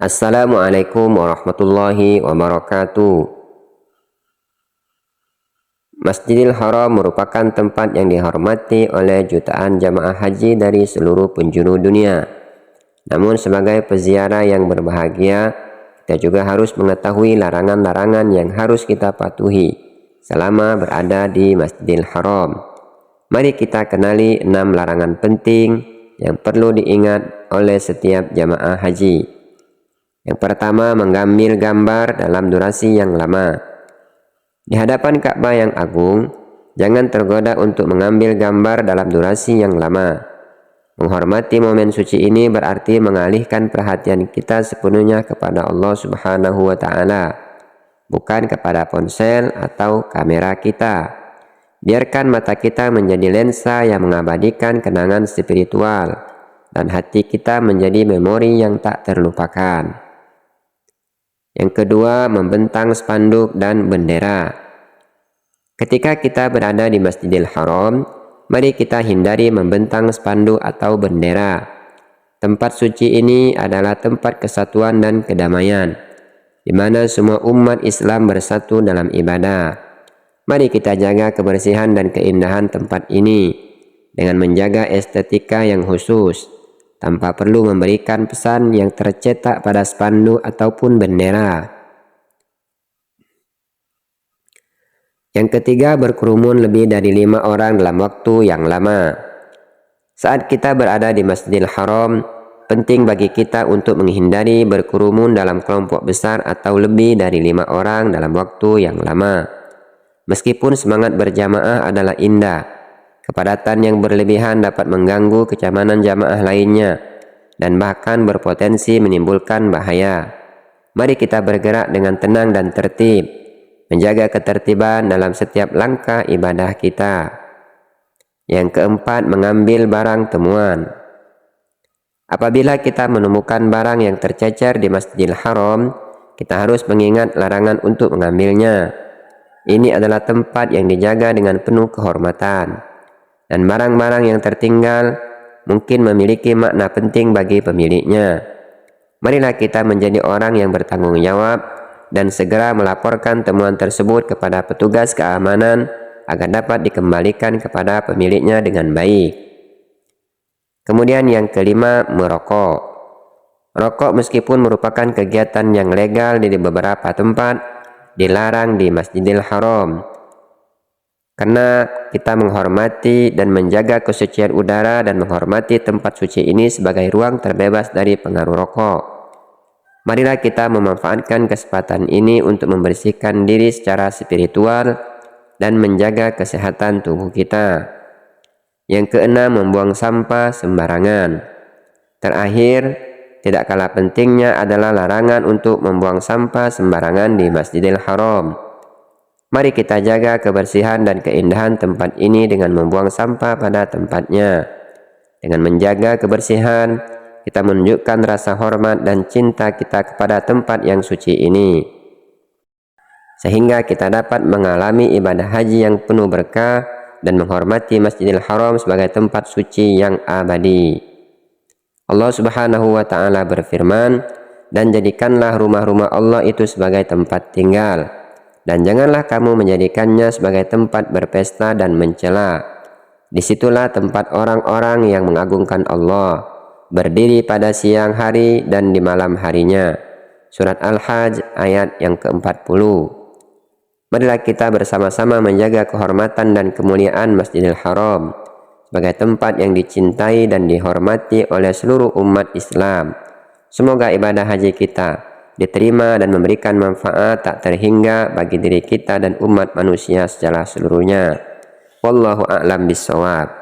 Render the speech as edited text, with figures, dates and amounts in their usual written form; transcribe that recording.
Assalamualaikum warahmatullahi wabarakatuh. Masjidil Haram merupakan tempat yang dihormati oleh jutaan jamaah haji dari seluruh penjuru dunia. Namun sebagai peziarah yang berbahagia, kita juga harus mengetahui larangan-larangan yang harus kita patuhi selama berada di Masjidil Haram. Mari kita kenali 6 larangan penting yang perlu diingat oleh setiap jamaah haji. Yang pertama, mengambil gambar dalam durasi yang lama. Di hadapan Ka'bah yang agung, jangan tergoda untuk mengambil gambar dalam durasi yang lama. Menghormati momen suci ini berarti mengalihkan perhatian kita sepenuhnya kepada Allah Subhanahu wa Ta'ala, bukan kepada ponsel atau kamera kita. Biarkan mata kita menjadi lensa yang mengabadikan kenangan spiritual, dan hati kita menjadi memori yang tak terlupakan. Yang kedua, membentang spanduk dan bendera. Ketika kita berada di Masjidil Haram, mari kita hindari membentang spanduk atau bendera. Tempat suci ini adalah tempat kesatuan dan kedamaian, di mana semua umat Islam bersatu dalam ibadah. Mari kita jaga kebersihan dan keindahan tempat ini dengan menjaga estetika yang khusus, tanpa perlu memberikan pesan yang tercetak pada spanduk ataupun bendera. Yang ketiga, berkerumun lebih dari 5 orang dalam waktu yang lama. Saat kita berada di Masjidil Haram, penting bagi kita untuk menghindari berkerumun dalam kelompok besar atau lebih dari 5 orang dalam waktu yang lama. Meskipun semangat berjamaah adalah indah, kepadatan yang berlebihan dapat mengganggu kenyamanan jamaah lainnya dan bahkan berpotensi menimbulkan bahaya. Mari kita bergerak dengan tenang dan tertib, menjaga ketertiban dalam setiap langkah ibadah kita. Yang keempat, mengambil barang temuan. Apabila kita menemukan barang yang tercecer di Masjidil Haram, kita harus mengingat larangan untuk mengambilnya. Ini adalah tempat yang dijaga dengan penuh kehormatan, dan barang-barang yang tertinggal mungkin memiliki makna penting bagi pemiliknya. Marilah kita menjadi orang yang bertanggung jawab dan segera melaporkan temuan tersebut kepada petugas keamanan agar dapat dikembalikan kepada pemiliknya dengan baik. Kemudian yang kelima, merokok. Rokok meskipun merupakan kegiatan yang legal di beberapa tempat, dilarang di Masjidil Haram, karena kita menghormati dan menjaga kesucian udara dan menghormati tempat suci ini sebagai ruang terbebas dari pengaruh rokok. Marilah kita memanfaatkan kesempatan ini untuk membersihkan diri secara spiritual dan menjaga kesehatan tubuh kita. Yang keenam, membuang sampah sembarangan. Terakhir, tidak kalah pentingnya adalah larangan untuk membuang sampah sembarangan di Masjidil Haram. Mari kita jaga kebersihan dan keindahan tempat ini dengan membuang sampah pada tempatnya. Dengan menjaga kebersihan, kita menunjukkan rasa hormat dan cinta kita kepada tempat yang suci ini, sehingga kita dapat mengalami ibadah haji yang penuh berkah dan menghormati Masjidil Haram sebagai tempat suci yang abadi. Allah Subhanahu wa Ta'ala berfirman, dan jadikanlah rumah-rumah Allah itu sebagai tempat tinggal, dan janganlah kamu menjadikannya sebagai tempat berpesta dan mencela. Disitulah tempat orang-orang yang mengagungkan Allah berdiri pada siang hari dan di malam harinya. Surat Al-Hajj ayat yang ke-40. Marilah kita bersama-sama menjaga kehormatan dan kemuliaan Masjidil Haram sebagai tempat yang dicintai dan dihormati oleh seluruh umat Islam. Semoga ibadah haji kita diterima dan memberikan manfaat tak terhingga bagi diri kita dan umat manusia secara seluruhnya. Wallahu a'lam bishawab.